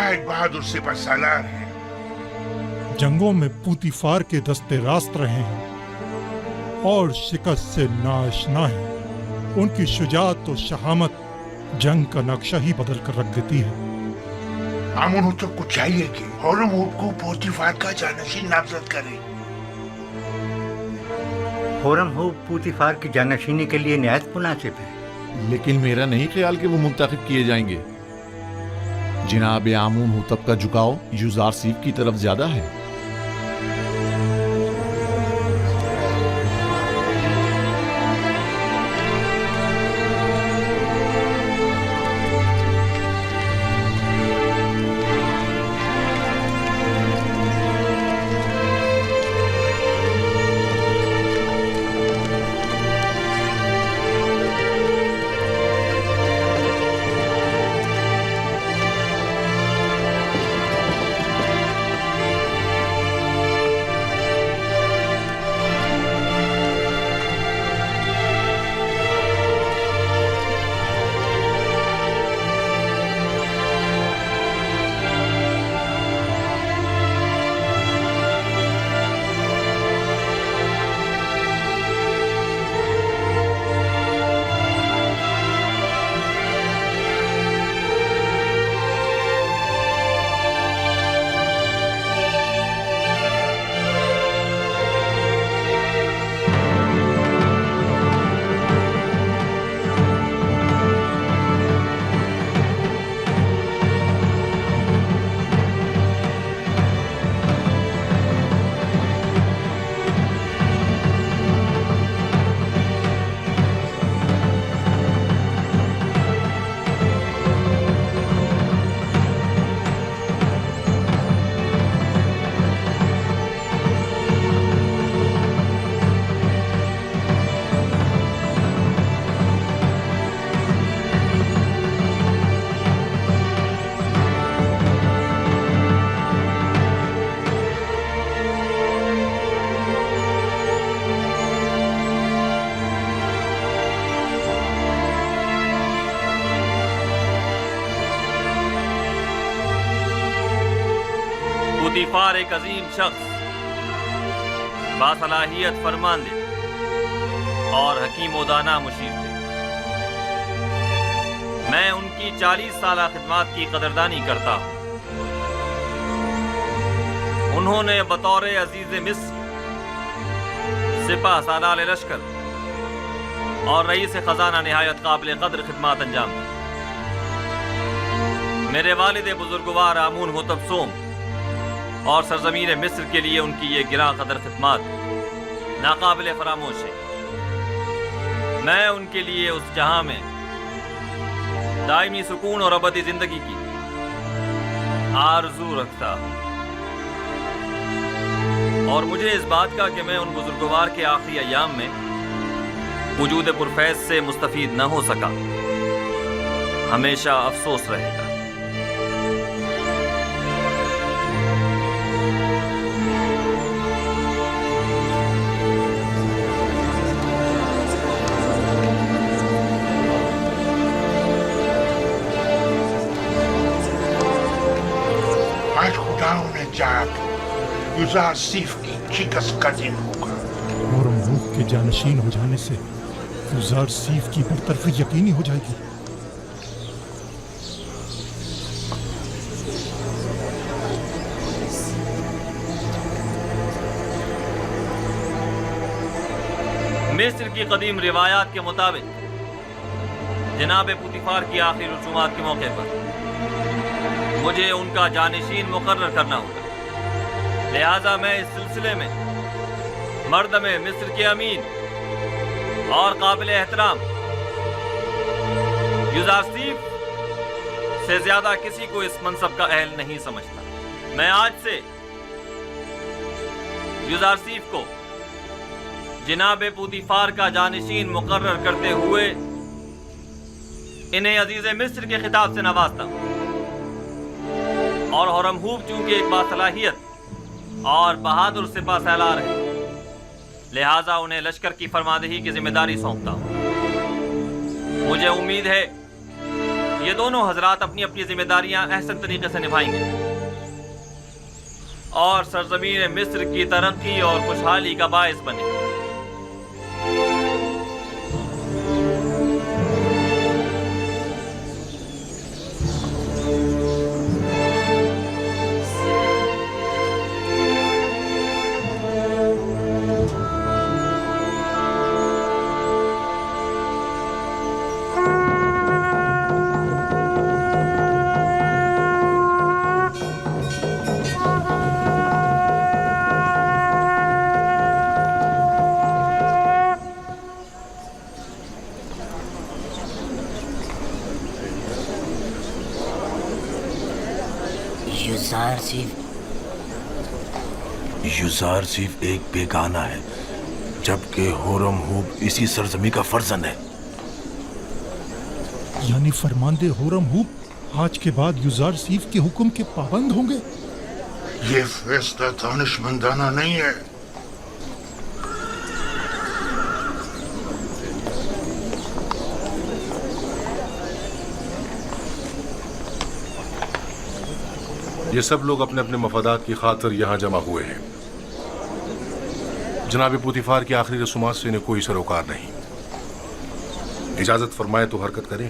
एक बहादुर सिपह सालार है। जंगों में पूतीफार के दस्ते रास्त रहे हैं और शिकस्त से नाआशना है। उनकी शुजाअत और शहामत जंग का नक्शा ही बदल कर रख देती है। आमून हुतब को चाहिए कि होरमुज़द को पूतीफार का जानशीन नामजद करे। होरमुज़द पूतीफार की जानशीनी के लिए निहायत मुनासिब है। लेकिन मेरा नहीं ख्याल कि वो मुंतखब किए जाएंगे। जिनाब आमून हुतब का झुकाव युज़ारसीफ की तरफ ज्यादा है। पूतीफार एक अजीम शख्स, बासलाहियत फरमानदे और हकीम व दाना मुशीर थे। मैं उनकी 40 साला खिदमत की कदरदानी करता हूँ। उन्होंने बतौर अजीज मिस्र, सिपह सालार लश्कर और रईस खजाना निहायत काबिल कदर खिदमत अंजाम दी। मेरे वालिद बुजुर्गवार आमून हुतब सोम और सरजमीन मिस्र के लिए उनकी ये गिरा कदर खिदमत नाकाबिल फरामोश है। मैं उनके लिए उस जहां में दायमी सुकून और अबदी जिंदगी की आरजू रखता हूं, और मुझे इस बात का कि मैं उन बुजुर्गवार के आखिरी अयाम में वजूद पुरफैज से मुस्तफीद न हो सका, हमेशा अफसोस रहेगा। आज खुदाओं ने चाहा कि युज़ारसीफ की शिकस्त का दिन होगा। होरमुज़द के जानशीन हो जाने से युज़ारसीफ की बरतरफी यकीनी हो जाएगी। मिस्र की कदीम रिवायात के मुताबिक जनाब पूतीफार की आखिरी रसूमात के मौके पर मुझे उनका जानशीन मुकर्रर करना होगा। लिहाजा मैं इस सिलसिले में मर्दम मिस्र के अमीन और काबिल एहतराम युज़ारसीफ से ज्यादा किसी को इस मनसब का अहल नहीं समझता। मैं आज से युज़ारसीफ को जनाब पूतीफार का जानशीन मुकर्रर करते हुए इन्हें अजीज मिस्र के खिताब से नवाजता हूं, और होरमुज़द चूंकि एक बासलाहियत और बहादुर सिपह सालार है, लिहाजा उन्हें लश्कर की फरमादही की जिम्मेदारी सौंपता हूं। मुझे उम्मीद है ये दोनों हजरात अपनी अपनी जिम्मेदारियां अहसन तरीके से निभाएंगे और सरजमीन मिस्र की तरक्की और खुशहाली का बायस बने। युजार सिर्फ एक बेगाना है, जबकि हुरम हूब इसी सरजमी का फर्जंद है। यानी फरमानदे हुरम हूब आज के बाद युजार सीफ के हुक्म के पाबंद होंगे। ये फैसला दानिशमंदाना नहीं है। ये सब लोग अपने अपने मफादात की खातिर यहाँ जमा हुए हैं। जनाब पुतिफार की आखिरी रसूमात से इन्हें कोई सरोकार नहीं। इजाजत फरमाए तो हरकत करें।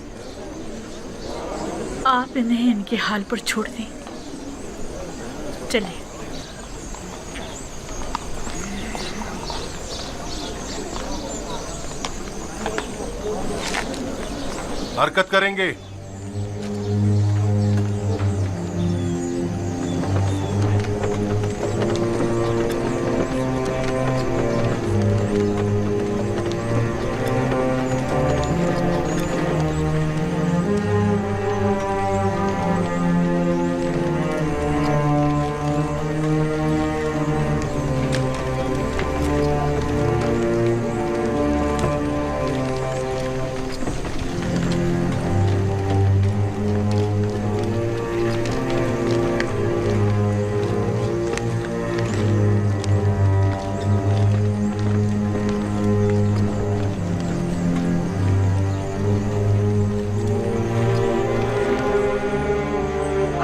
आप इन्हें इनके हाल पर छोड़ दें। चलिए। हरकत करेंगे।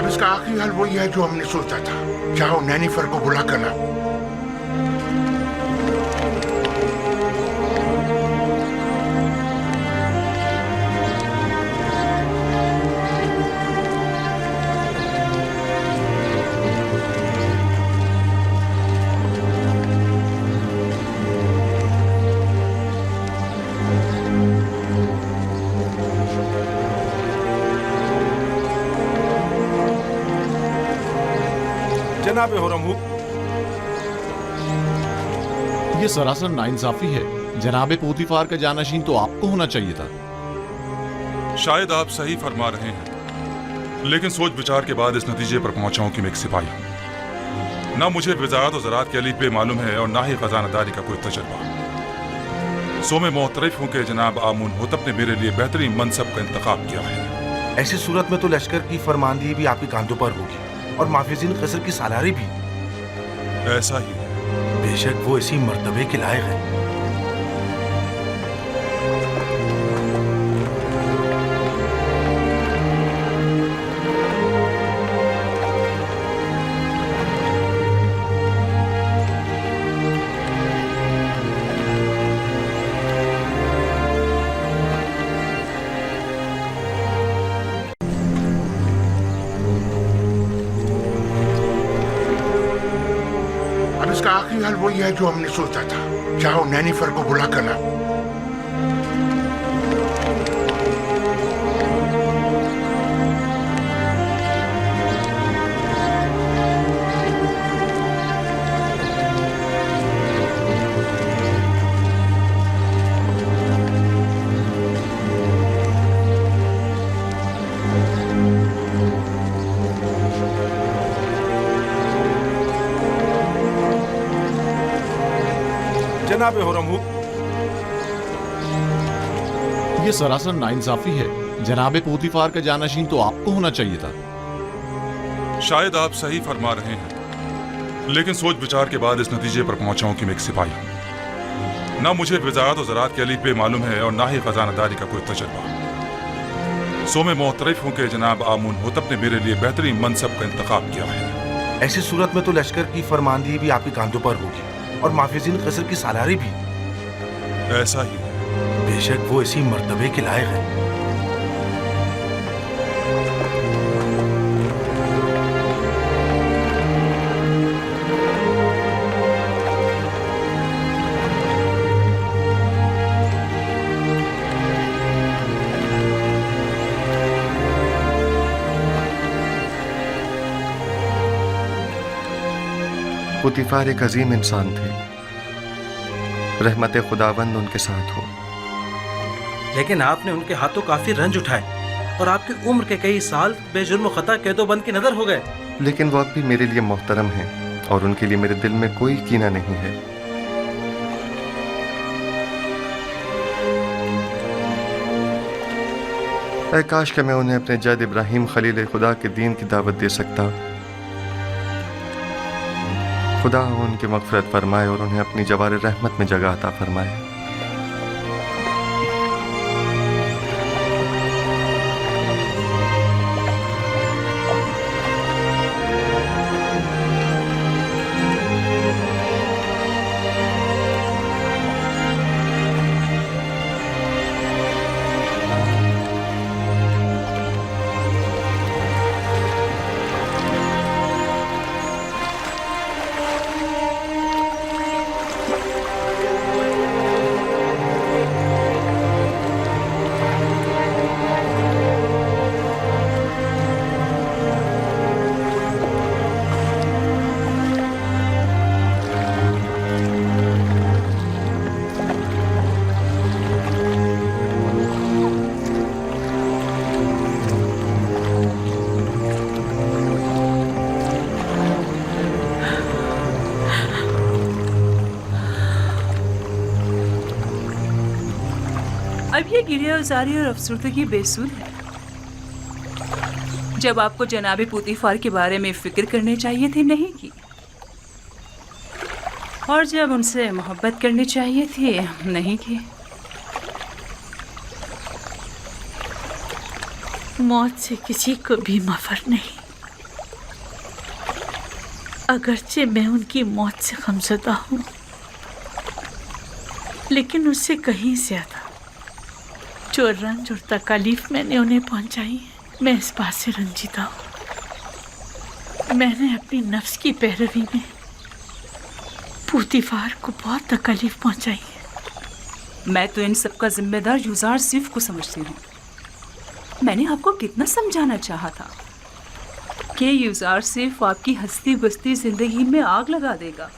इसका आखिरी हाल वही है जो हमने सोचा था। जाओ नैनीफर को बुला कर लाओ। जनाब हुरम हूब, ये सरासर नाइंसाफी है। जनाब पोतीफार का जानशीन तो आपको होना चाहिए था। शायद आप सही फरमा रहे हैं, लेकिन सोच विचार के बाद इस नतीजे पर पहुंचा हूं कि मैं एक सिपाही हूं। ना मुझे वजारत और ज़राअत के अलीफ पे मालूम है और ना ही खजानादारी का कोई तजर्बा। सो मैं मोतरफ हूं कि जनाब आमून होतब ने मेरे लिए बेहतरीन मनसब का इंतखाब किया है। ऐसी सूरत में तो लश्कर की फरमानदी भी आपके कांधों पर होगी और माफिजीन कसर की सालारी भी। ऐसा ही है। बेशक वो इसी मर्तबे के लायक है। इसका आखिरी हाल वही है जो हमने सोचा था। जाओ नैनीफर को बुला कर लाओ। जनाब हुरम हूब, ये सरासर नाइंसाफी है। जनाब पोतीफार का जानशीन तो आपको होना चाहिए था। शायद आप सही फरमा रहे हैं, लेकिन सोच विचार के बाद इस नतीजे पर पहुंचा हूं कि मैं एक सिपाही हूं। ना मुझे वजारत और ज़राअत के अलीफ पे मालूम है और ना ही खजानादारी का कोई तजर्बा। सो मैं मोहतरफ हूँ कि जनाब आमून होतब ने मेरे लिए बेहतरीन मनसब का इंतखाब किया है। ऐसी सूरत में तो लश्कर की फरमानदी भी आपके कांधों पर होगी और माफिजीन कसर की सालारी भी। ऐसा ही है। बेशक वो इसी मर्तबे के लायक है। पुतीफार एक अजीम इंसान थे, रहमत खुदावंद उनके साथ हो। लेकिन आपने उनके हाथों काफी रंज उठाए और आपकी उम्र के कई साल बेजुर्म खता कैदोबंद की नजर हो गए। लेकिन वो अब भी मेरे लिए मोहतरम हैं और उनके लिए मेरे दिल में कोई कीना नहीं है। ऐ काश कि मैं उन्हें अपने जद इब्राहिम खलील खुदा के दीन की दावत दे सकता। खुदा उनकी मग़फ़िरत फरमाए और उन्हें अपनी जवार रहमत में जगह अता फरमाए। अब ये गिरियाज़ारी और अफसरदगी बेसुध है। जब आपको जनाबे पुतीफार के बारे में फिक्र करने चाहिए थे, नहीं की, और जब उनसे मोहब्बत करनी चाहिए थी, नहीं की। मौत से किसी को भी मफर नहीं। अगरचे मैं उनकी मौत से गमज़दा हूँ, लेकिन उससे कहीं ज्यादा जो रंज और तकलीफ मैंने उन्हें पहुंचाई है, मैं इस बात से रंजीदा हूँ। मैंने अपनी नफ्स की पैरवी में पुतीफार को बहुत तकलीफ पहुंचाई है। मैं तो इन सब का जिम्मेदार यूज़ार सिर्फ को समझती हूँ। मैंने आपको कितना समझाना चाहा था कि यूज़ार सिर्फ आपकी हंसती बसती जिंदगी में आग लगा देगा।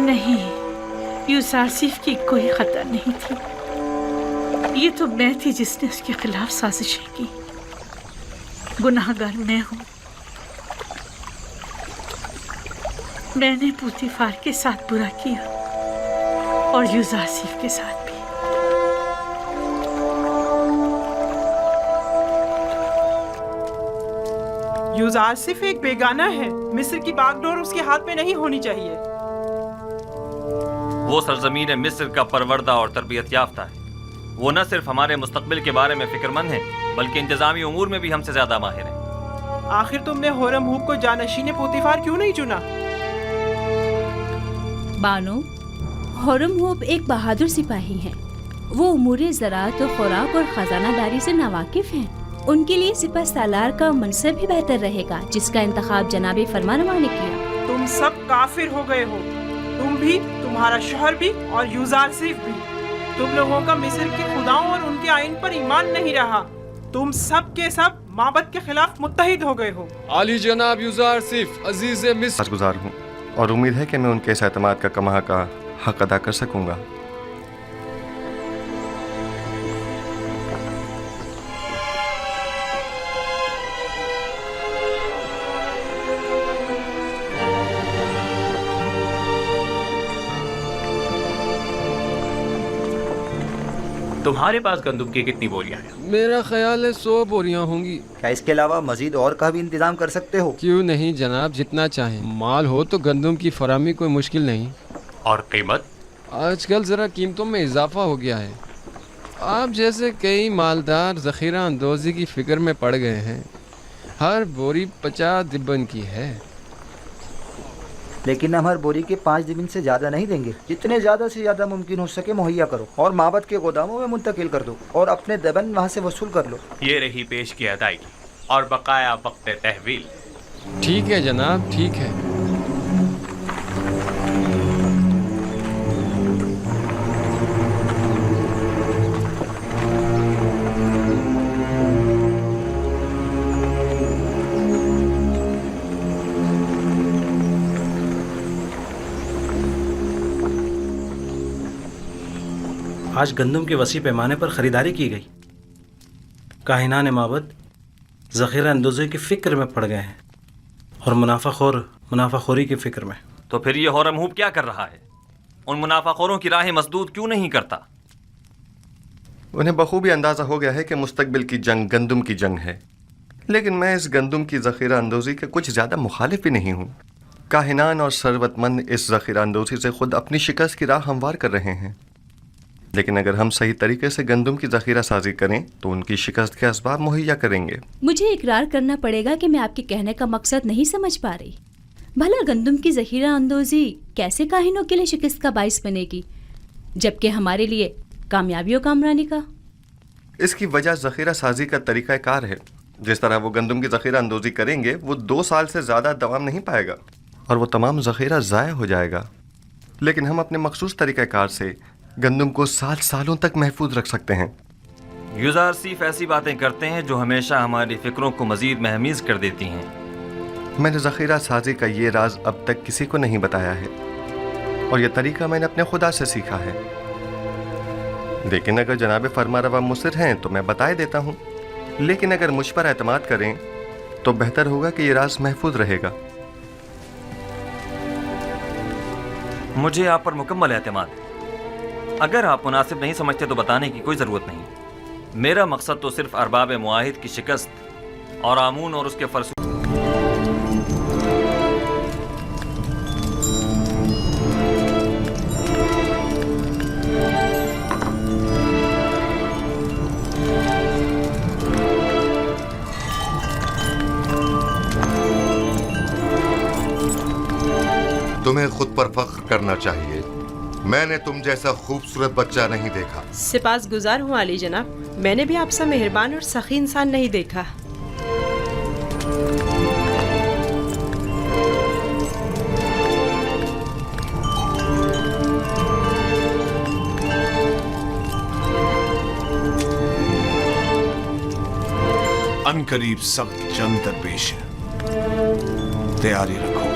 नहीं, यूज़ार सिर्फ की कोई खता नहीं थी। ये तो मैं थी जिसने उसके खिलाफ साजिशें की। गुनाहगार मैं हूँ। मैंने पुतीफार के साथ बुरा किया और यूज़ारसिफ के साथ भी। यूज़ारसिफ एक बेगाना है। मिस्र की बागडोर उसके हाथ में नहीं होनी चाहिए। वो सरजमीन मिस्र का परवरदा और तरबियत याफ्ता है। वो न सिर्फ हमारे मुस्तकबिल के बारे में फिक्रमंद है, बल्कि इंतजामी उमूर में भी हमसे ज्यादा माहिर है। आखिर तुमने होरम हूब को जानशीन पुतीफार क्यों नहीं चुना? बानो, होरम हूब एक बहादुर सिपाही हैं। वो उमूरे ज़राअत और खुराक और खजानादारी से नावाकिफ हैं। उनके लिए सिपह सालार का मनसब ही बेहतर रहेगा, जिसका इंतखाब जनाबे फरमानवा ने किया। तुम सब काफिर हो गए हो, तुम भी, तुम्हारा शोहर भी और यूज़ारसिफ भी। तुम लोगों का मिस्र के खुदाओं और उनके आइन पर ईमान नहीं रहा। तुम सब के सब माबद के खिलाफ मुत्तहिद हो गए हो। आली जनाब यूज़ारसिफ, अजीज मिस्र, गुजार हूँ और उम्मीद है कि मैं उनके इस एतमाद का कमा का हक अदा कर सकूंगा। तुम्हारे पास गंदम की कितनी बोरियां हैं? मेरा ख्याल है 100 बोरियां होंगी। क्या इसके अलावा मजीद और का भी इंतजाम कर सकते हो? क्यों नहीं जनाब, जितना चाहें। माल हो तो गंदम की फरामी कोई मुश्किल नहीं। और कीमत? आजकल ज़रा कीमतों में इजाफा हो गया है। आप जैसे कई मालदार ज़ख़ीरा अंदोज़ी की फ़िक्र में पड़ गए हैं। हर बोरी 50 दिब्बन की है। लेकिन हम हर बोरी के 5 दिबिन से ज़्यादा नहीं देंगे। जितने ज़्यादा से ज़्यादा मुमकिन हो सके मुहैया करो और माबद के गोदामों में मुंतकिल कर दो और अपने दबन वहाँ से वसूल कर लो। ये रही पेश की अदायगी और बकाया वक्त तहवील। ठीक है जनाब, ठीक है। आज गंदम के वसी पैमाने पर ख़रीदारी की गई। काहिनान माबद ज़ख़ीरा अंदोज़ी की फ़िक्र में पड़ गए हैं और मुनाफाखोरी की फ़िक्र में। तो फिर ये होरम हूब क्या कर रहा है? उन मुनाफाखोरों की राहें मसदूद क्यों नहीं करता? उन्हें बखूबी अंदाज़ा हो गया है कि मुस्तकबिल की जंग गंदम की जंग है। लेकिन मैं इस गंदम की ज़ख़ीरा अंदोज़ी के कुछ ज़्यादा मुखालिफ भी नहीं हूँ। काहिनान और सरवतमंद इस ज़ख़ीरा अंदोज़ी से ख़ुद अपनी शिकस्त की राह हमवार कर रहे हैं। लेकिन अगर हम सही तरीके से गंदम की ज़ख़ीरा साजी करें तो उनकी शिकस्त के असबाब मुहैया करेंगे। मुझे इकरार करना पड़ेगा कि मैं आपके कहने का मकसद नहीं समझ पा रही। भला गंदम की ज़ख़ीरा अंदोज़ी कैसे काहिनों के लिए शिकस्त का बाइस बनेगी, जबकि हमारे लिए कामयाबी और कामरानी का? इसकी वजह ज़ख़ीरा साजी का तरीक़ाकार है। जिस तरह वो गंदम की ज़ख़ीरा अंदोज़ी करेंगे वो 2 साल से ज़्यादा दवाम नहीं पाएगा और वो तमाम ज़ख़ीरा ज़ाया हो जाएगा। लेकिन हम अपने मखसूस तरीक़ाकार से गंदम को सालों तक महफूज रख सकते हैं। यूज़ार सिर्फ ऐसी बातें करते हैं जो हमेशा हमारी फ़िक्रों को मज़ीद महमीज़ कर देती हैं। मैंने ज़ख़ीरा साजी का ये राज अब तक किसी को नहीं बताया है और यह तरीका मैंने अपने खुदा से सीखा है। लेकिन अगर जनाब फरमारवा मुसिर हैं तो मैं बताए देता हूँ। लेकिन अगर मुझ पर एतमाद करें तो बेहतर होगा कि ये राज महफूज रहेगा। मुझे आप पर मुकम्मल एतमाद है। अगर आप मुनासिब नहीं समझते तो बताने की कोई ज़रूरत नहीं। मेरा मकसद तो सिर्फ अरबाब मुआहिद की शिकस्त और आमून और उसके फर्ज। तुम्हें खुद पर फख्र करना चाहिए। मैंने तुम जैसा खूबसूरत बच्चा नहीं देखा। सिपासगुजार हूँ आली जनाब, मैंने भी आपसे मेहरबान और सखी इंसान नहीं देखा। अनकरीब सख्त जंग दरपेश है, तैयारी रखो।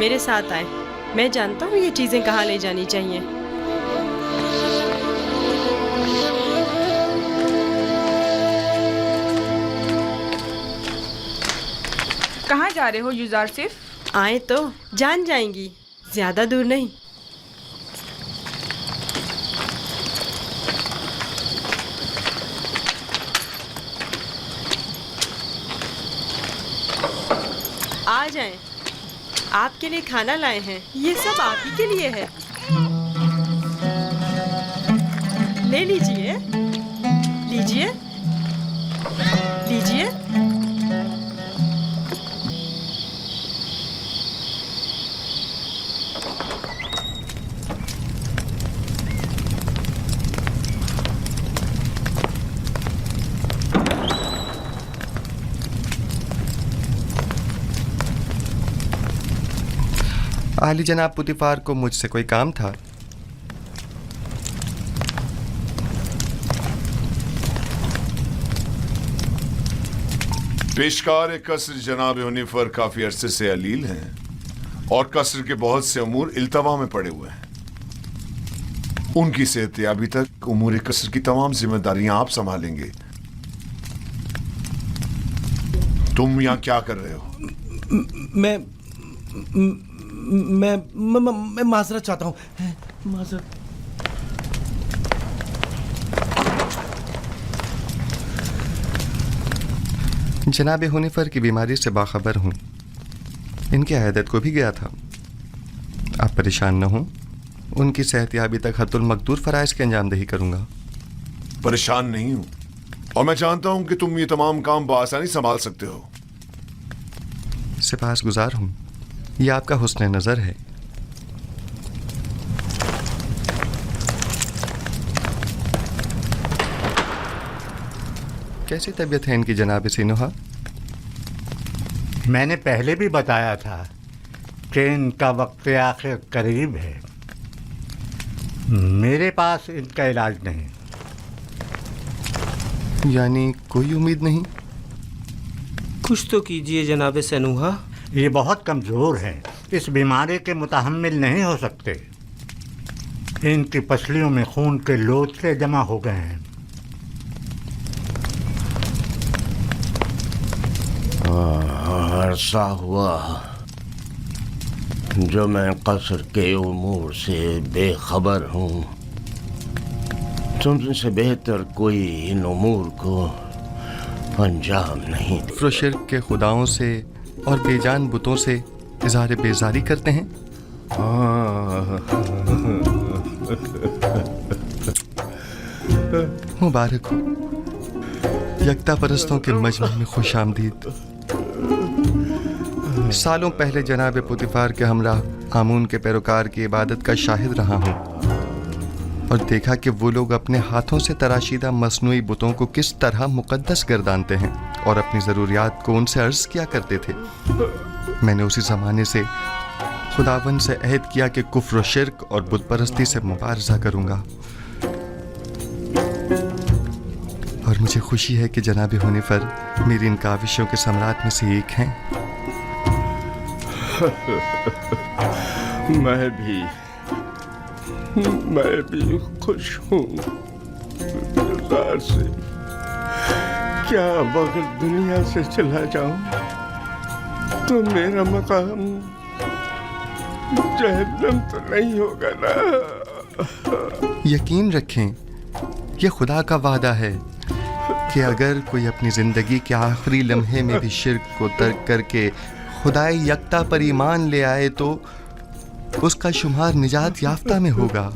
मेरे साथ आए, मैं जानता हूँ ये चीजें कहाँ ले जानी चाहिए। कहाँ जा रहे हो यूज़ार सिर्फ? आए तो जान जाएंगी, ज्यादा दूर नहीं। आ जाएं, आपके लिए खाना लाए हैं, ये सब आप ही के लिए है। ले लीजिए, लीजिए, लीजिए। आली जनाब पुतिफार को मुझसे कोई काम था। पेशकार कसर जनाब यूनिफर काफी अरसे से अलील हैं और कसर के बहुत से उमूर इल्तवा में पड़े हुए हैं। उनकी सेहतयाबी तक उमूर कसर की तमाम जिम्मेदारियां आप संभालेंगे। तुम यहाँ क्या कर रहे हो? मैं माजरत चाहता हूँ। माजरत। जनाब हुनिफर की बीमारी से बाखबर हूँ। इनकी अहदत को भी गया था। आप परेशान न हों, उनकी सेहतयाबी तक हतुल मकदूर फराइज की अंजामदही करूँगा। परेशान नहीं हूँ और मैं जानता हूँ कि तुम ये तमाम काम बआसानी संभाल सकते हो। सिपासगुजार हूँ, ये आपका हुस्न नज़र है। कैसी तबीयत है इनकी जनाब सिनुहा? मैंने पहले भी बताया था कि इनका वक्त आखिर करीब है। मेरे पास इनका इलाज नहीं। यानी कोई उम्मीद नहीं? कुछ तो कीजिए जनाब सनूहा। ये बहुत कमज़ोर हैं, इस बीमारी के मुतहम्मिल नहीं हो सकते। इनकी पसलियों में खून के लोथड़े जमा हो गए हैं। अरसा हुआ जो मैं कसर के उमूर से बेखबर हूँ। तुमसे बेहतर कोई इन उमूर को अंजाम नहीं दे। कुफ्र के खुदाओं से और बेजान बुतों से इज़हार बेजारी करते हैं। मुबारक हो, यकता परस्तों के मजमे में खुश आमदीद। सालों पहले जनाब पुतिफार के हमरा आमून के पैरोकार की इबादत का शाहिद रहा हूँ और देखा कि वो लोग अपने हाथों से तराशीदा मसनूई बुतों को किस तरह मुकद्दस गर्दानते हैं और अपनी ज़रूरियात को उनसे अर्ज़ किया करते थे। मैंने उसी ज़माने से खुदावन से अहद किया कि कुफ्र, शिर्क और बुत परस्ती से मुबारज़ा करूँगा और मुझे खुशी है कि जनाब हुनिफर मेरी इन काविशों के सम्राट में से एक हैं। मैं भी खुश हूँ से। क्या अगर दुनिया से चला जाऊं तो मेरा मकाम जहन्नम तो नहीं होगा ना? यकीन रखें, ये खुदा का वादा है कि अगर कोई अपनी जिंदगी के आखिरी लम्हे में भी शिर्क को तर्क करके खुदाई यकता पर ईमान ले आए तो उसका शुमार निजात याफ्ता में होगा।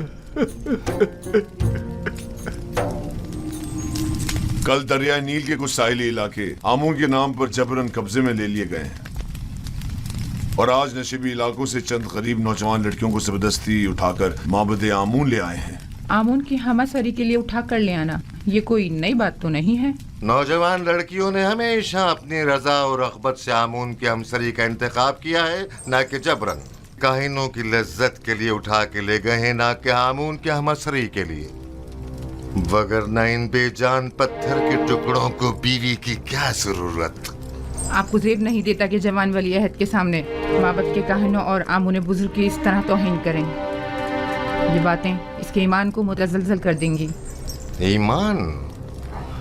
कल दरिया नील के कुछ साहिली इलाके आमून के नाम पर जबरन कब्जे में ले लिए गए हैं और आज नशीबी इलाकों से चंद गरीब नौजवान लड़कियों को जबरदस्ती उठाकर माबद आमून ले आए हैं। आमून की हमासरी के लिए उठा कर ले आना ये कोई नई बात तो नहीं है। नौजवान लड़कियों ने हमेशा अपनी रजा और रग़बत से आमून की हमसरी का इंतखाब किया है, ना कि जबरन। काहिनों की लज्जत के लिए उठा के ले गए हैं, ना कि आमून की हमसरी के लिए। वगरना इन बेजान पत्थर के टुकड़ों को बीवी की क्या जरूरत। आपको जेब नहीं देता कि जवान वली अहद के सामने माबद के काहिनों और आमून बुजुर्ग की इस तरह तौहीन करें। ये बातें इसके ईमान को मुतज़लज़ल कर देंगी। ईमान?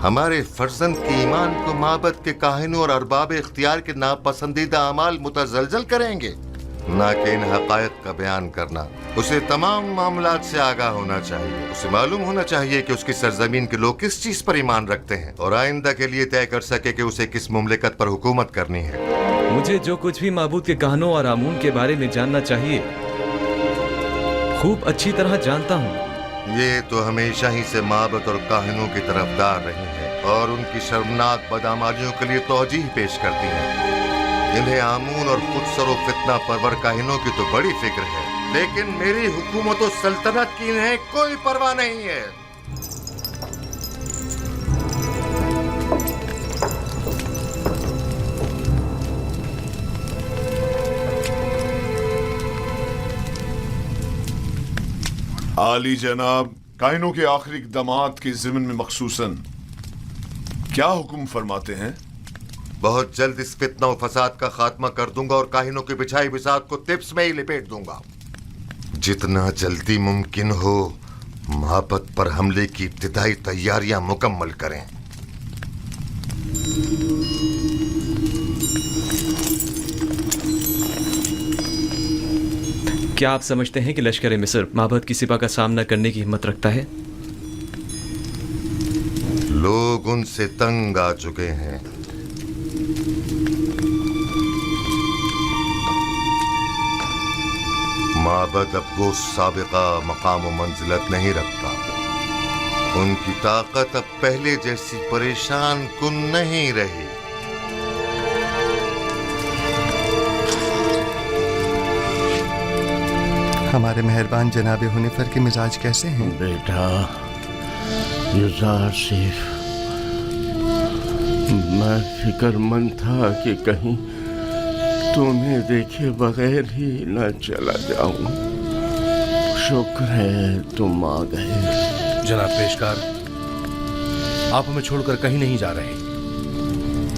हमारे फर्जंद के ईमान को माबद के काहिनों और अरबाब इख्तियार के नापसंदीदा अमाल मुतज़लज़ल करेंगे, ना कि इन हक़ाइक़ का बयान करना। उसे तमाम मामलात से आगाह होना चाहिए। उसे मालूम होना चाहिए कि उसकी सरजमीन के लोग किस चीज़ पर ईमान रखते हैं और आइंदा के लिए तय कर सके कि उसे किस मुमलिकत पर हुकूमत करनी है। मुझे जो कुछ भी माबूद के काहनों और आमून के बारे में जानना चाहिए खूब अच्छी तरह जानता हूँ। ये तो हमेशा ही से माबद और काहिनों की तरफदार रही हैं और उनकी शर्मनाक बदआमालियों के लिए तौजीह पेश करती हैं। इन्हें आमून और खुद सरो फितना परवर काहिनों की तो बड़ी फिक्र है, लेकिन मेरी हुकूमत और सल्तनत की इन्हें कोई परवाह नहीं है। आली जनाब, कायनों के आखिरी इक़दामात के ज़िम्न में मखसूसन क्या हुक्म फरमाते हैं? बहुत जल्द इस फितना और फसाद का खात्मा कर दूंगा और काहिनों की बिछाई बिसात को तिप्स में ही लिपेट दूंगा। जितना जल्दी मुमकिन हो माबद पर हमले की इब्तिदाई तैयारियां मुकम्मल करें। क्या आप समझते हैं कि लश्कर मिस्र माबद की सिपा का सामना करने की हिम्मत रखता है? लोग उनसे तंग आ चुके हैं। माबद अब वो साबिका मकाम व मंजिलत नहीं रखता। उनकी ताकत अब पहले जैसी परेशान कुन नहीं रही। हमारे मेहरबान जनाब हुनिफर के मिजाज कैसे हैं? बेटा युजार सिर्फ मैं फिक्रमंद था कि कहीं तुम्हें देखे बगैर ही न चला जाऊं। शुक्र है तुम आ गए। जनाब पेशकार, आप हमें छोड़कर कहीं नहीं जा रहे।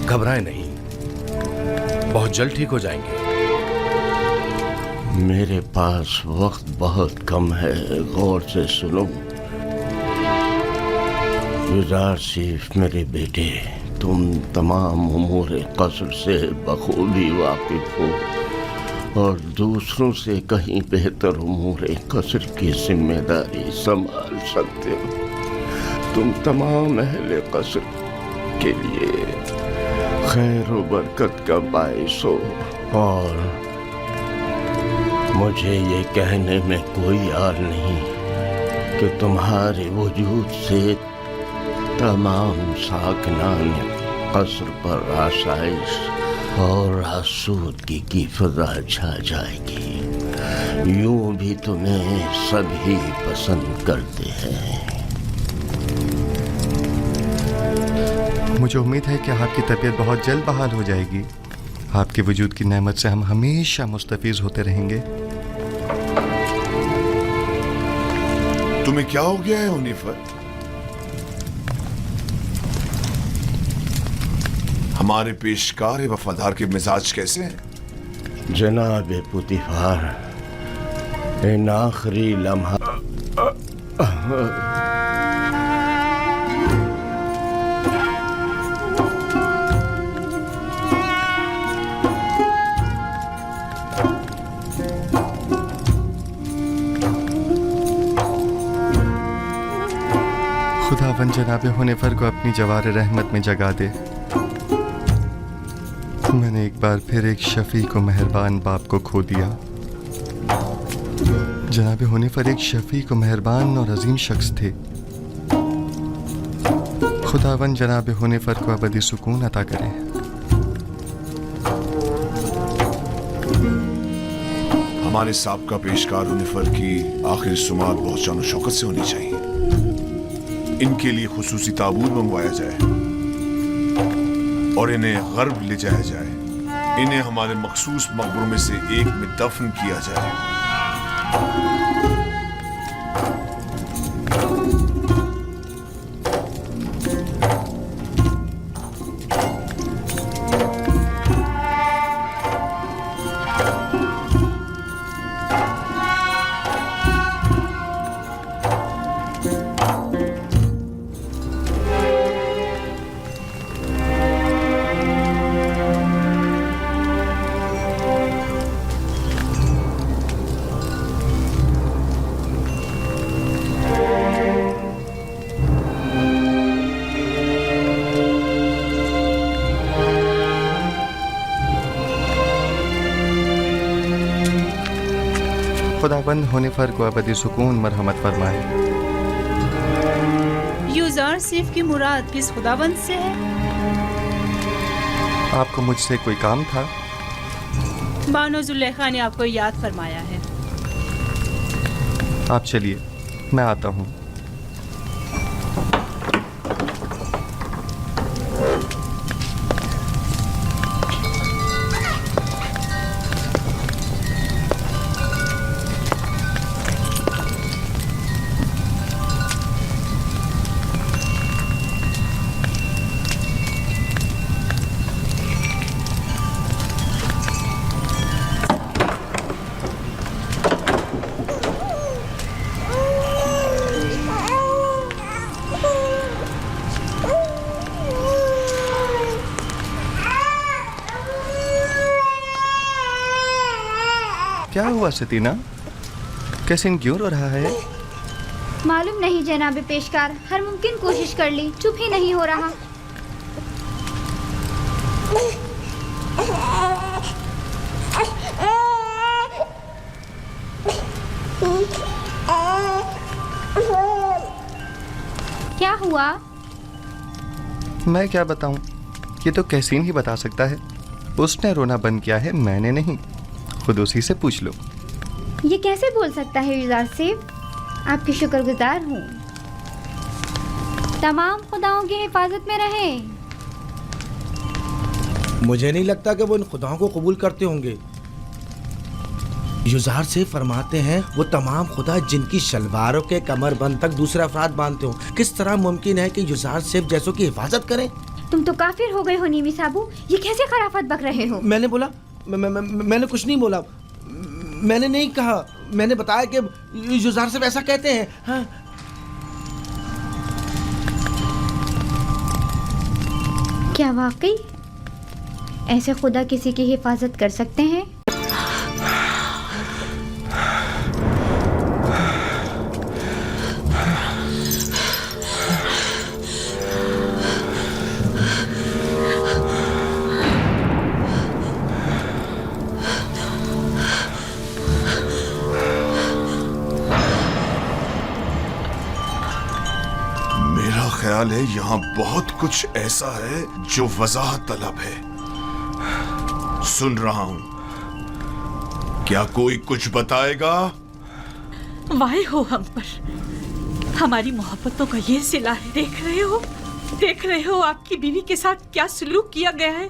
घबराएं नहीं, बहुत जल्द ठीक हो जाएंगे। मेरे पास वक्त बहुत कम है, गौर से सुनो। युजार सिर्फ मेरे बेटे, तुम तमाम उमूर कसर से बखूबी वाकिफ हो और दूसरों से कहीं बेहतर उमूर कसर की जिम्मेदारी संभाल सकते हो। तुम तमाम अहले कसर के लिए खैर व बरकत का बाइस हो और मुझे ये कहने में कोई यार नहीं कि तुम्हारे वजूद से तमाम साकनान कसर पर आसाइश और आसूदगी की फिजा छा जाएगी। यूं भी तुम्हें सभी पसंद करते हैं। मुझे उम्मीद है कि आपकी तबीयत बहुत जल्द बहाल हो जाएगी। आपके वजूद की नेमत से हम हमेशा मुस्तफीज होते रहेंगे। तुम्हें क्या हो गया है हुनिफर? हमारे पेशकार वफादार के मिजाज कैसे हैं? जनाब पुतिफार, इन आखिरी लम्हा खुदावन जनाब हुनिफर को अपनी जवार रहमत में जगा दे। मैंने एक बार फिर एक शफी को मेहरबान बाप को खो दिया। जनाब हुनिफर एक शफी को मेहरबान और अजीम शख्स थे। खुदावन जनाब हुनिफर को अबदी सुकून अता करे। हमारे साबका पेशकार हुनिफर की आखिर सुमात बहुत शान शौकत से होनी चाहिए। इनके लिए खुसूसी ताबूत मंगवाया जाए और इन्हें गर्ब ले जाया जाए। इन्हें हमारे मखसूस मकबरों में से एक में दफन किया जाए। खुदाबंद हुनिफर को अबदी सुकून मरहमत फरमाए। युजार सिर्फ की मुराद किस खुदाबंद से है? आपको मुझसे कोई काम था? बानो जुलेखा ने आपको याद फरमाया है। आप चलिए, मैं आता हूँ। क्या हुआ सतीना? कैसिन क्यों रो रहा है? मालूम नहीं जनाब पेशकार, हर मुमकिन कोशिश कर ली, चुप ही नहीं हो रहा। क्या हुआ? मैं क्या बताऊं? ये तो कैसीन ही बता सकता है। उसने रोना बंद किया है, मैंने नहीं। खुद उसी से पूछ लो। ये कैसे बोल सकता है युजार सेफ? आपकी शुक्रगुजार हूँ। तमाम खुदाओं की हिफाजत में रहे। मुझे नहीं लगता कि वो इन खुदाओं को कबूल करते होंगे। युजार से फरमाते हैं वो तमाम खुदा जिनकी शलवारों के कमरबंद तक दूसरे अफराद बांधते हो। किस तरह मुमकिन है कि युजार सेफ जैसों की हिफाजत करें? तुम तो काफिर हो गए हो नीमी साबू, ये कैसे खराफत बक रहे हो? मैंने बोला मैंने कुछ नहीं बोला। मैंने नहीं कहा, मैंने बताया कि युजार सेफ ऐसा कहते हैं। हाँ। क्या वाकई ऐसे खुदा किसी की हिफाजत कर सकते हैं? ख्याल है यहाँ बहुत कुछ ऐसा है जो वजाहत तलब है। सुन रहा हूँ, क्या कोई कुछ बताएगा? वाहे हो हम पर, हमारी मोहब्बतों का ये सिला है। देख रहे हो आपकी बीवी के साथ क्या सलूक किया गया है।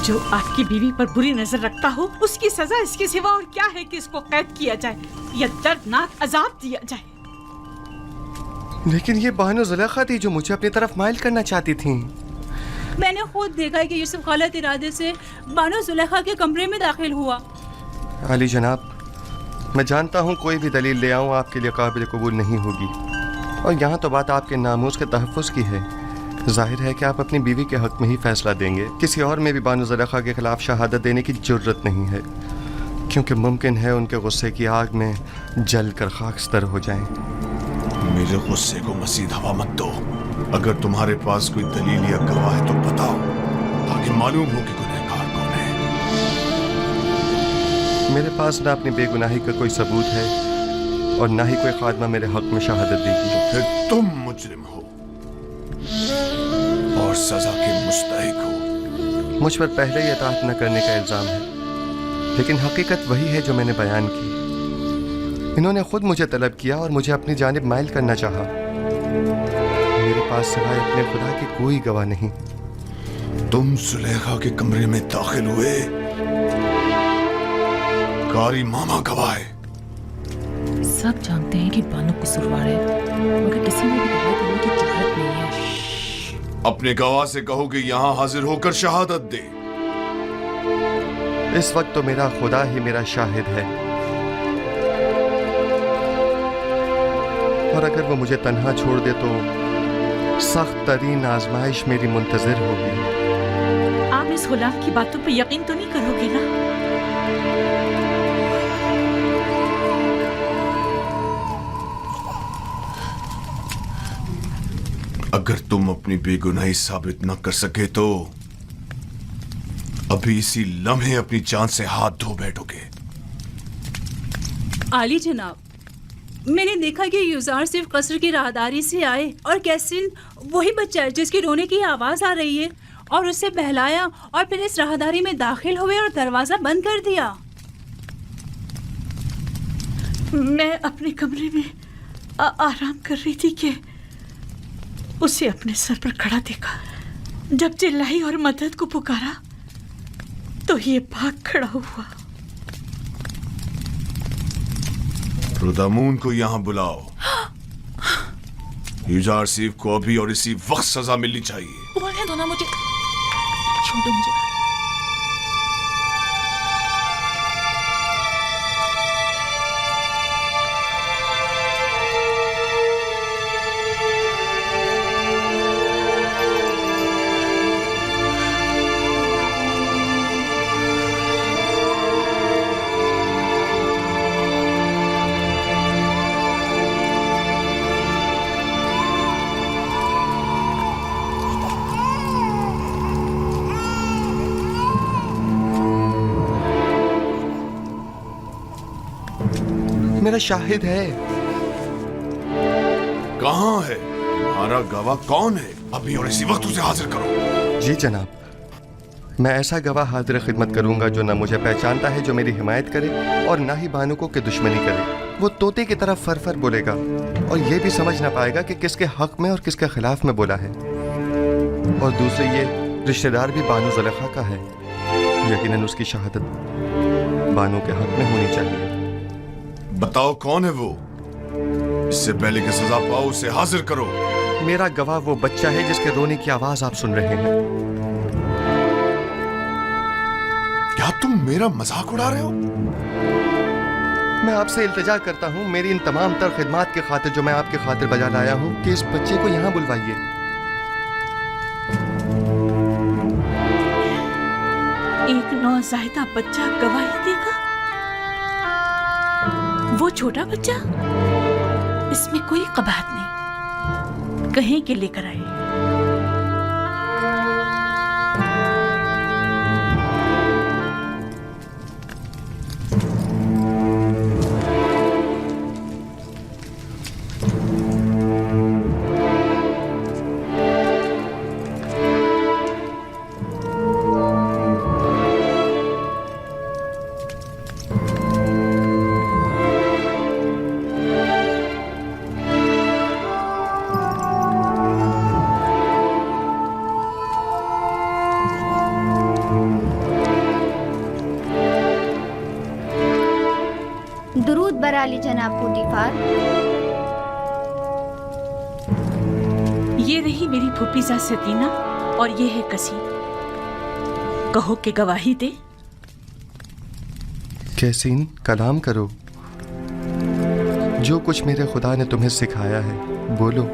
जो आपकी बीवी पर बुरी नजर रखता हो उसकी सजा इसके सिवा और क्या है कि इसको कैद किया जाए या दर्दनाक अजाब दिया जाए। लेकिन ये बानो जुलेखा थी जो मुझे अपनी तरफ माइल करना चाहती थी। मैंने खुद देखा है कि यूसुफ गलत इरादे से बानो जुलेखा के कमरे में दाखिल हुआ। अली जनाब, मैं जानता हूँ कोई भी दलील ले आऊँ आपके लिए काबिल कबूल नहीं होगी, और यहाँ तो बात आपके नामूस के तहफ़्फ़ुज़ की है। जाहिर है कि आप अपनी बीवी के हक़ में ही फैसला देंगे। किसी और में भी बानो जुलेखा के खिलाफ शहादत देने की जुर्रत नहीं है, क्योंकि मुमकिन है उनके गुस्से की आग में जल कर खाकस्तर हो जाएं। मेरे गुस्से को मज़ीद हवा मत दो। अगर तुम्हारे पास कोई दलील या गवाह है तो बताओ, ताकि मालूम हो कि गुनहगार कौन है। मेरे पास ना अपनी बेगुनाही का कोई सबूत है और ना ही कोई खादमा मेरे हक में शहादत देगी। तो फिर तुम मुजरिम हो और सजा के मुस्तहिक हो। मुझ पर पहले ही इताअत न करने का इल्ज़ाम है, लेकिन हकीकत वही है जो मैंने बयान की। इन्होंने खुद मुझे तलब किया और मुझे अपनी जानिब माइल करना चाहा। मेरे पास सिवाय अपने खुदा के कोई गवाह नहीं। तुम जुलेखा के कमरे में दाखिल हुए, कारी मामा गवाह है। सब जानते हैं कि बानो कसूरवार है, मगर किसी ने भी गवाह देने की जुर्रत नहीं है। अपने गवाह से कहो कि यहाँ हाजिर होकर शहादत दे। इस वक्त तो मेरा खुदा ही मेरा शाहिद है, और अगर वो मुझे तन्हा छोड़ दे तो सख्त तरीन आजमाइश मेरी मुंतजर होगी। आप इस गुलाम की बातों पर यकीन तो नहीं करोगे ना? अगर तुम अपनी बेगुनाही साबित न कर सके तो अभी इसी लम्हे अपनी जान से हाथ धो बैठोगे। आली जनाब, मैंने देखा कि युजार सिर्फ कसर की राहदारी से आए और कैसिन वही बच्चा है जिसकी रोने की आवाज आ रही है, और उसे बहलाया और फिर इस राहदारी में दाखिल हुए और दरवाजा बंद कर दिया। मैं अपने कमरे में आराम कर रही थी कि उसे अपने सर पर खड़ा देखा। जब चिल्लाई और मदद को पुकारा तो ये भाग खड़ा हुआ। रुदामून को यहाँ बुलाओ। युजार सीफ को अभी और इसी वक्त सजा मिलनी चाहिए। बोलने दो ना मुझे, छोड़ो मुझे। तुम्हारा शाहिद है। कहाँ है तुम्हारा गवाह? कौन है? अभी और इसी वक्त उसे हाजिर करो। जी जनाब, मैं ऐसा गवाह हाजिर खिदमत करूंगा जो न मुझे पहचानता है, जो मेरी हिमायत करे, और ना ही बानुको की दुश्मनी करे। वो तोते की तरह फर फर बोलेगा और ये भी समझ ना पाएगा कि किसके हक में और किसके खिलाफ में बोला है। और दूसरे ये रिश्तेदार भी बानो ज़ुलेखा का है, यकीनन उसकी शहादत बानो के हक में होनी चाहिए। बताओ कौन है वो? इससे पहले कि सजा पाओ उसे हाजिर करो। मेरा गवाह वो बच्चा है जिसके रोने की आवाज आप सुन रहे हैं। क्या तुम मेरा मजाक उड़ा रहे हो? मैं आपसे इल्तिजा करता हूँ, मेरी इन तमाम तर खिदमात की खातिर जो मैं आपके खातिर बजा लाया हूँ, कि इस बच्चे को यहाँ बुलवाइए। एक नौज़ायदा बच्चा गवाही देगा? वो छोटा बच्चा? इसमें कोई कबाहत नहीं, कहीं के लेकर आए। दुरूद बराली जनाब पुतीफार। ये रही मेरी फूफीजा सकीना और ये है कसीम। कहो कि गवाही दे। कैसीन, कलाम करो। जो कुछ मेरे खुदा ने तुम्हें सिखाया है बोलो।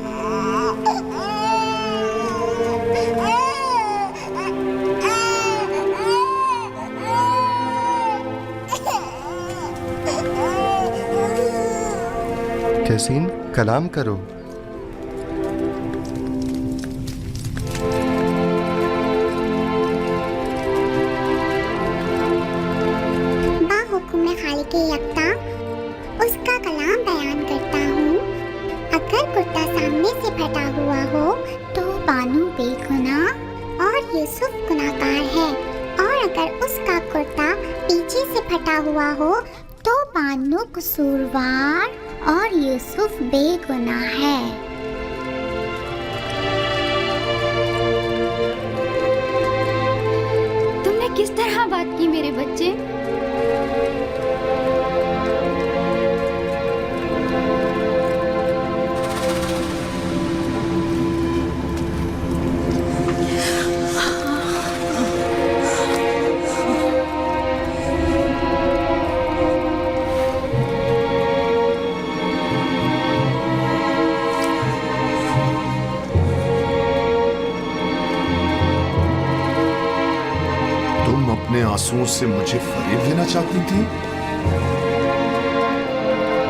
कैसीन, कलाम करो। बाहुकुम खालिक यकता उसका कलाम बयान करता हूँ। अगर कुर्ता सामने से फटा हुआ हो तो बानू बेगुनाह और यूसुफ गुनाहगार है, और अगर उसका कुर्ता पीछे से फटा हुआ हो तो बानू कसूरवार और यूसुफ बेगुनाह है। तुमने किस तरह बात की मेरे बच्चे? अपने आंसुओं से मुझे फरेब देना चाहती थी?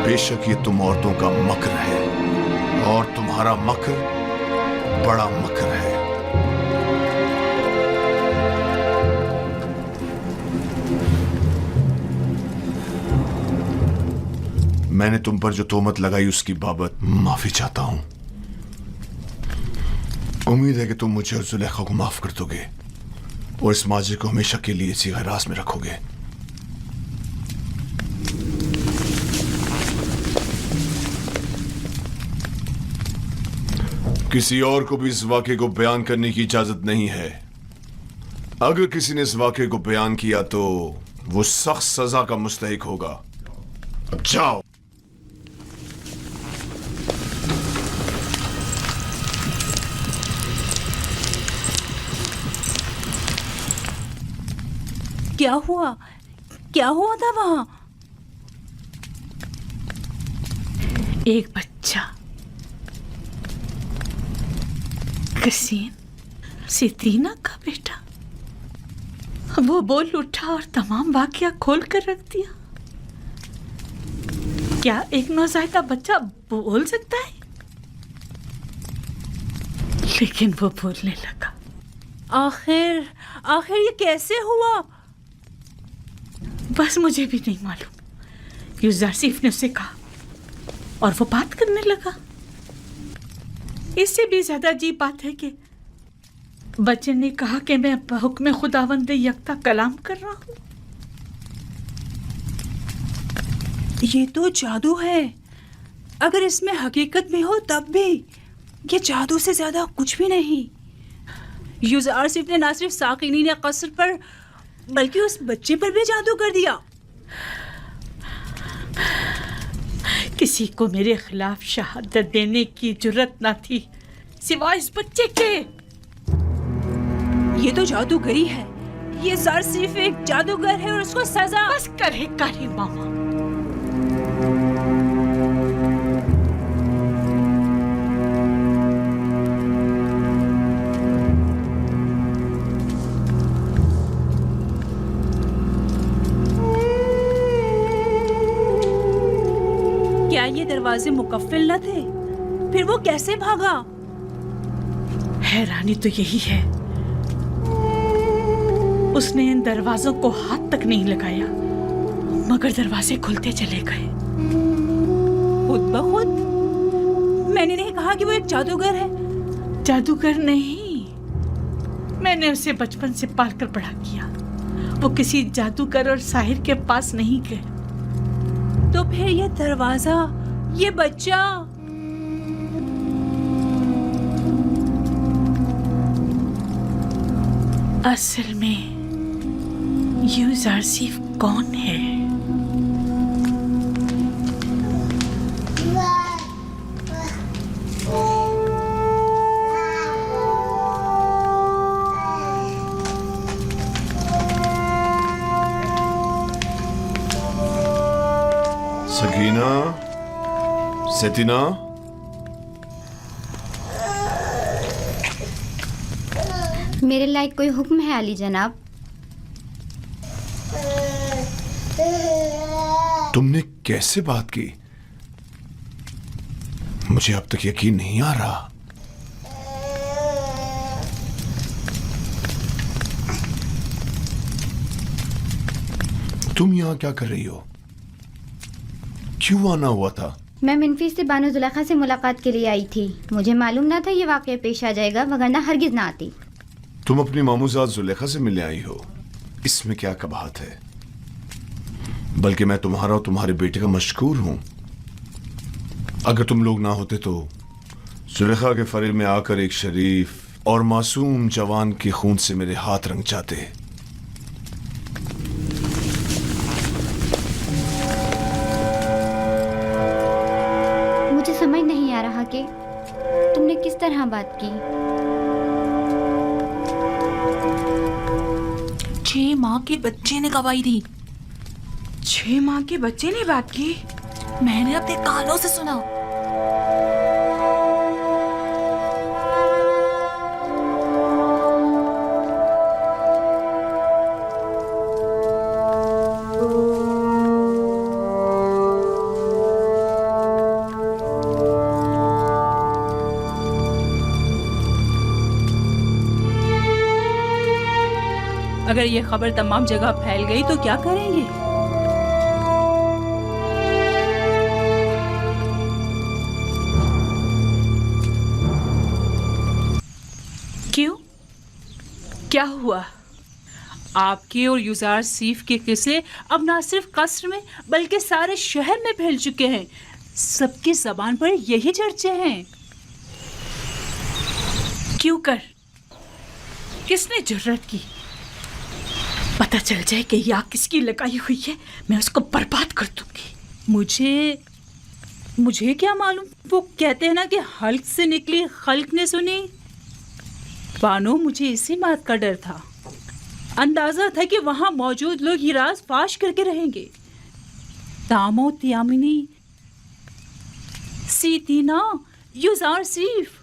बेशक ये तुम औरतों का मकर है, और तुम्हारा मकर बड़ा मकर है। मैंने तुम पर जो तोहमत लगाई उसकी बाबत माफी चाहता हूं। उम्मीद है कि तुम मुझे और जुलेखा को माफ कर दोगे और इस माजी को हमेशा के लिए इसी हिरासत में रखोगे। किसी और को भी इस वाक़े को बयान करने की इजाजत नहीं है। अगर किसी ने इस वाक़े को बयान किया तो वो सख्त सजा का मुस्तहिक होगा। अब जाओ। क्या हुआ? क्या हुआ था वहां? एक बच्चा, कसीम, सितीना का बेटा, वो बोल उठा और तमाम वाकया खोल कर रख दिया। क्या एक नौज़ायदा बच्चा बोल सकता है? लेकिन वो बोलने लगा। आखिर ये कैसे हुआ? बस मुझे भी नहीं मालूम। यूसुफ ने उसे कहा और वो बात करने लगा। इससे भी ज्यादा अजीब बात है कि बच्चे ने कहा कि मैं हुक्म खुदावंद यकता कलाम कर रहा हूं। ये तो जादू है। अगर इसमें हकीकत भी हो तब भी ये जादू से ज्यादा कुछ भी नहीं। यूज़र सिर्फ ने ना सिर्फ साकिनीन कसर पर बल्कि उस बच्चे पर भी जादू कर दिया। किसी को मेरे खिलाफ शहादत देने की जुर्रत ना थी सिवाय इस बच्चे के। ये तो जादूगरी है। ये ज़र सिर्फ एक जादूगर है और उसको सजा। बस करे कारी मामा। क्या ये दरवाजे मुकफ्फिल न थे? फिर वो कैसे भागा? हैरानी तो यही है, उसने इन दरवाजों को हाथ तक नहीं लगाया मगर दरवाजे खुलते चले गए खुद ब खुद। मैंने नहीं कहा कि वो एक जादूगर है। जादूगर नहीं, मैंने उसे बचपन से पालकर बड़ा किया। वो किसी जादूगर और साहिर के पास नहीं गए। तो फिर ये दरवाजा, ये बच्चा, असल में यूज़र सिर्फ कौन है? सकीना, सतीना, मेरे लायक कोई हुक्म है अली जनाब? तुमने कैसे बात की? मुझे अब तक यकीन नहीं आ रहा। तुम यहां क्या कर रही हो? क्यों आना हुआ था? मैं मिनफी से बानो जुलेखा से मुलाकात के लिए आई थी। मुझे मालूम ना था ये वाक़या पेश आ जाएगा, वगरना हरगिज ना आती। तुम अपनी मामूजात जुलेखा से मिलने आई हो, इसमें क्या कबाहत है? बल्कि मैं तुम्हारा और तुम्हारे बेटे का मशकूर हूं। अगर तुम लोग ना होते तो जुलेखा के फरेब में आकर एक शरीफ और मासूम जवान के खून से मेरे हाथ रंग जाते। मुझे समझ नहीं आ रहा कि तुमने किस तरह बात की। 6 माह के बच्चे ने गवाही दी। 6 माह के बच्चे ने बात की? मैंने अपने कानों से सुना। अगर ये खबर तमाम जगह फैल गई तो क्या करेंगे? क्यों? क्या हुआ? आपके और यूज़र सीफ के किस्से अब ना सिर्फ कस्र में बल्कि सारे शहर में फैल चुके हैं। सबकी ज़बान पर यही चर्चे हैं। क्यों कर? किसने जुर्रत की? पता चल जाए कि ये आग किसकी लगाई हुई है, मैं उसको बर्बाद कर दूंगी। मुझे क्या मालूम? वो कहते हैं ना कि हल्क से निकली खल्क ने सुनी। बानो, मुझे इसी बात का डर था। अंदाजा था कि वहां मौजूद लोग ये राज फाश करके रहेंगे। तामो त्यामिनी, सीतीना, यूज़र सिर्फ।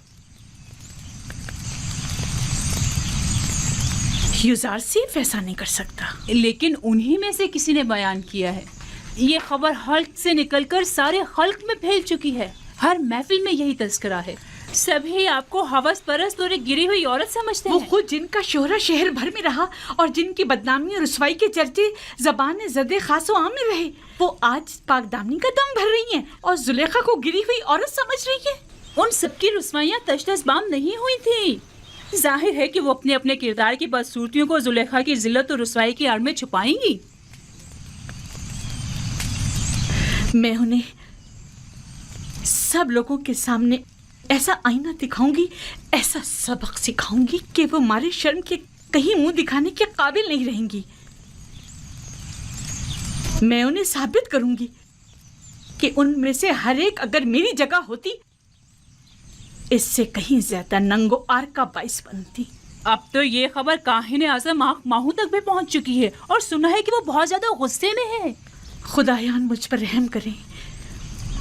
यूज़र सिर्फ ऐसा नहीं कर सकता। लेकिन उन्हीं में से किसी ने बयान किया है। ये खबर हल्क से निकलकर सारे खल्क में फैल चुकी है। हर महफिल में यही तज़किरा है। सभी आपको हवस परस्त और एक गिरी हुई औरत समझते वो हैं। खुद जिनका शोहरा शहर भर में रहा और जिनकी बदनामी और रुसवाई के चर्चे ज़बान ज़दे खासो आम में रहे, वो आज पाकदामनी का दम भर रही हैं और जुलेखा को गिरी हुई औरत समझ रही है। उन सबकी रुसवाइयाँ तशतशबाम नहीं हुई थी। जाहिर है कि वो अपने अपने किरदार की बदसूरतियों को जुलेखा की जिल्लत और रुसवाई की आड़ में छुपाएंगी। मैं उन्हें सब लोगों के सामने ऐसा आईना दिखाऊंगी, ऐसा सबक सिखाऊंगी कि वो मारे शर्म के कहीं मुंह दिखाने के काबिल नहीं रहेंगी। मैं उन्हें साबित करूंगी कि उनमें से हर एक अगर मेरी जगह होती, इससे कहीं ज्यादा नंगो आर का बाइस बनती। अब तो ये खबर काहिन आज़म आँख माहू तक भी पहुंच चुकी है और सुना है कि वो बहुत ज्यादा गुस्से में है। खुदायान मुझ पर रहम करें।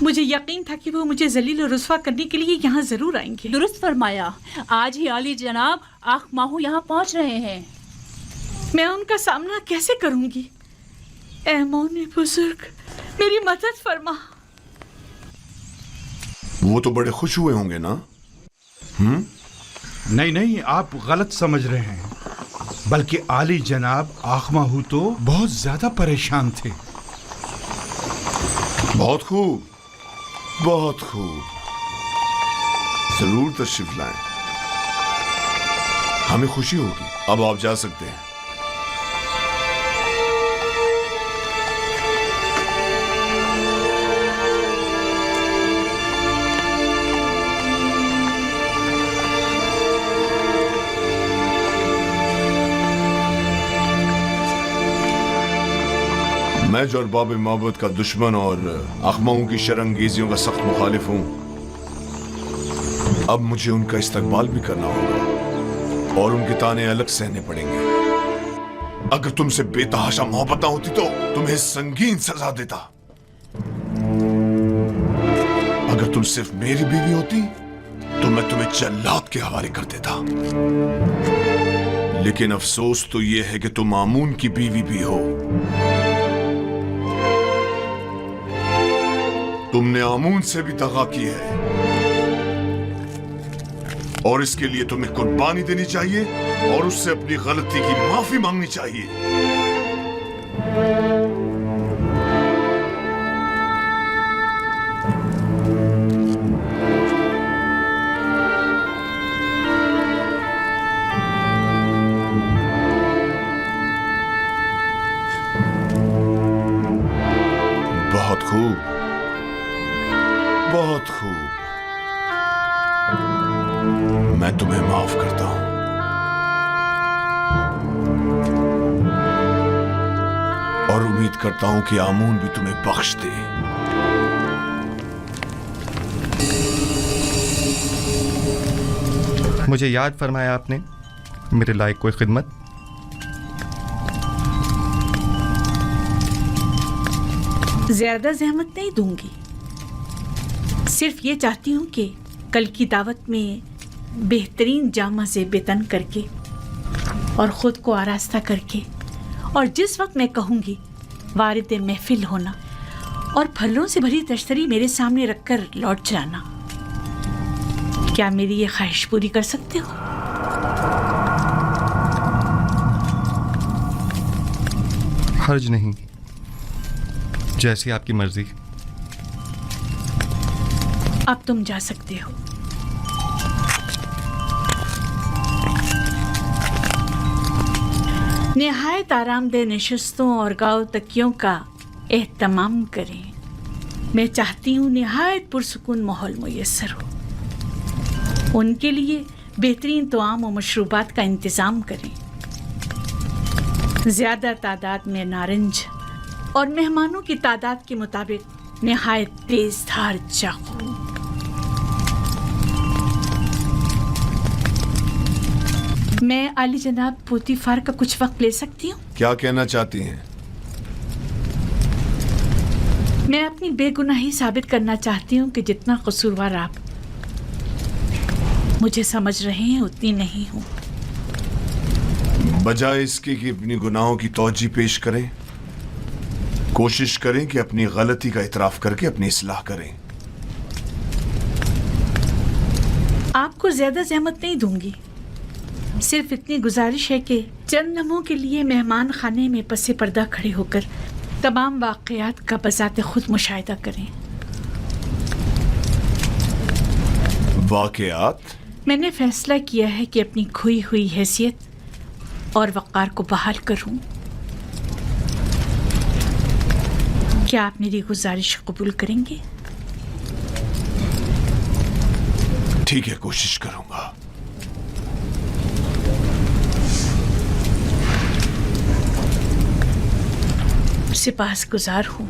मुझे यकीन था कि वो मुझे जलील और रुस्वा करने के लिए यहाँ जरूर आएंगे। दुरुस्त फरमाया। आज ही आली जनाब आँख माहू यहाँ पहुँच रहे हैं। मैं उनका सामना कैसे करूंगी? ऐ मौने बुजुर्ग, मेरी मदद फरमा। वो तो बड़े खुश हुए होंगे ना? नहीं नहीं, आप गलत समझ रहे हैं। बल्कि आली जनाब आखमाहू तो बहुत ज्यादा परेशान थे। बहुत खूब, बहुत खूब। जरूर तशरीफ लाएं, हमें खुशी होगी। अब आप जा सकते हैं। मैं जो अरबाब मोहब्बत का दुश्मन और अखमाओं की शरंगेजियों का सख्त मुखालिफ हूं, अब मुझे उनका इस्तकबाल भी करना होगा और उनके ताने अलग सहने पड़ेंगे। अगर तुमसे बेतहाशा मोहब्बत ना होती तो तुम्हें संगीन सजा देता। अगर तुम सिर्फ मेरी बीवी होती तो मैं तुम्हें जल्लाद के हवाले कर देता। लेकिन अफसोस तो यह है कि तुम आमून की बीवी भी हो। तुमने आमून से भी दगा की है और इसके लिए तुम्हें कुर्बानी देनी चाहिए और उससे अपनी गलती की माफी मांगनी चाहिए। बहुत खूब, बहुत खूब। मैं तुम्हें माफ करता हूं। और उम्मीद करता हूं कि आमून भी तुम्हें बख्श दे। मुझे याद फरमाया आपने मेरे लायक कोई खिदमत? ज्यादा जहमत नहीं दूंगी। सिर्फ ये चाहती हूँ कि कल की दावत में बेहतरीन जामा से बेतन करके और ख़ुद को आरास्ता करके और जिस वक्त मैं कहूँगी वारिद महफिल होना और फलों से भरी तश्तरी मेरे सामने रखकर लौट जाना। क्या मेरी ये ख्वाहिश पूरी कर सकते हो? हर्ज नहीं, जैसी आपकी मर्जी। अब तुम जा सकते हो। निहायत आरामदेह नशिस्तों और गाँव तकियों का एहतमाम करें। मैं चाहती हूँ निहायत पुरसुकून माहौल मुयस्सर हो। उनके लिए बेहतरीन तोआम और मशरूबात का इंतज़ाम करें। ज़्यादा तादाद में नारंज और मेहमानों की तादाद के मुताबिक निहायत तेज धार चाकू। मैं आली जनाब पोतीफार का कुछ वक्त ले सकती हूँ? क्या कहना चाहती हैं? मैं अपनी बेगुनाही साबित करना चाहती हूँ कि जितना कसूरवार आप मुझे समझ रहे हैं उतनी नहीं हूँ। बजाय इसके कि अपनी गुनाहों की तौजी पेश करें, कोशिश करें कि अपनी गलती का इतराफ करके अपनी इस्लाह करें। आपको ज्यादा ज़हमत नहीं दूंगी। सिर्फ इतनी गुजारिश है कि चंद लम्हों के लिए मेहमान खाने में पसे पर्दा खड़े होकर तमाम वाक़यात का बज़ाते खुद मुशाहिदा करें। वाक़यात? मैंने फैसला किया है कि अपनी खोई हुई हैसियत और वक़ार को बहाल करूं। क्या आप मेरी गुजारिश कबूल करेंगे? ठीक है, कोशिश करूंगा। सिपाहसगुजार हूँ।